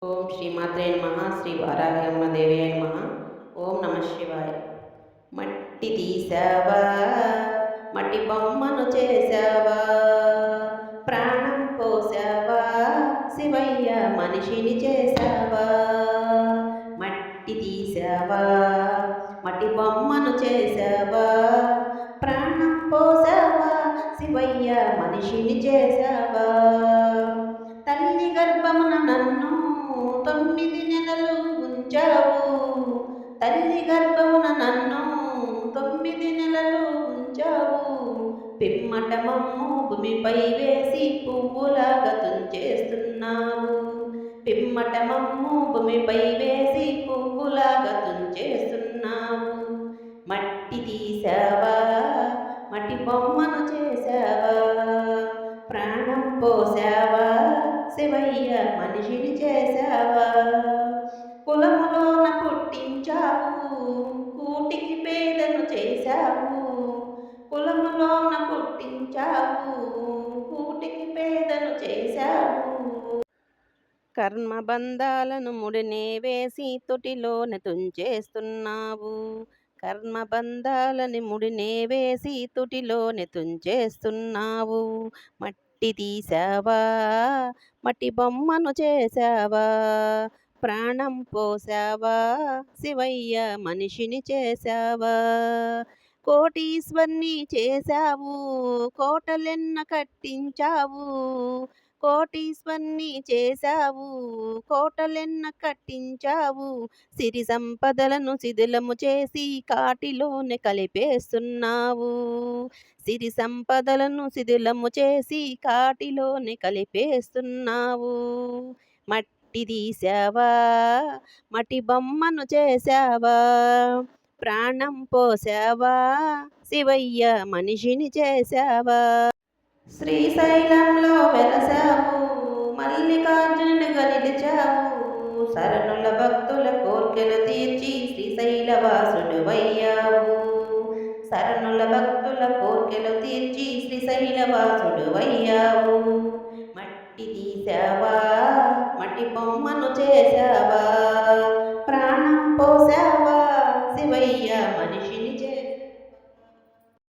ఓం శ్రీమాత్రే నమః శ్రీ వారాహ్యమ్మ దేవి నమః. ఓం నమ శివాయ. మట్టి తీసావా, మట్టి బొమ్మను చేసావా, ప్రాణం పోసావా, శివయ్య మనిషిని చేసావా. మట్టి తీసావా, మట్టి బొమ్మను చేసావా, ప్రాణం పోసావా, శివయ్య మనిషిని చేసావా. తల్లి గర్భమున నన్ను 9 నెలలు ఉంచావు, తల్లి గర్భమున నన్ను 9 నెలలు ఉంచావు. పిమ్మట మమ్ము భూమిపై వేసి పువ్వులాగా తుంచేస్తున్నావు, పిమ్మట మమ్ము భూమిపై వేసి పువ్వులాగా తుంచేస్తున్నావు. మట్టి తీసావా, మట్టి బొమ్మను చేసావా, ప్రాణం పోసావా, శివయ్య మనిషిని చేసావా. కులములోన పుట్టించావు, కూటికి పేదను చేశావు, కులములోన పుట్టించావు, కూటికి పేదను చేశావు. కర్మబంధాలను ముడినే వేసి తొటిలోన తుంచేస్తున్నావు, కర్మబంధాలని ముడినే వేసి తొటిలోనే తుంచేస్తున్నావు. మట్టి తీసావా, మట్టి బొమ్మను చేసావా, ప్రాణం పోసావా, శివయ్య మనిషిని చేసావా. కోటీశ్వర్ని చేశావు, కోటలెన్న కట్టించావు, కోటీశ్వర్ని చేశావు, కోటలెన్న కట్టించావు. సిరి సంపదలను శిథిలము చేసి కాటిలోనే కలిపేస్తున్నావు, సిరి సంపదలను శిథిలము చేసి కాటిలోనే కలిపేస్తున్నావు. మట్టి తీసావా, మట్టి బొమ్మను చేసావా, ప్రాణం పోసావా, శివయ్య మనిషిని చేసావా. శ్రీశైలంలో వెలసావు, మల్లికార్జునునిగా నిలిచావు, శరణుల భక్తుల కోర్కెలు తీర్చి శ్రీశైలవాసుడువయ్యావు, శరణుల భక్తుల కోర్కెలు తీర్చి శ్రీశైలవాసుడువయ్యావు. మట్టి తీసావా, మట్టి బొమ్మను చేసావా, ప్రాణం పోసావా, శివయ్య మనిషిని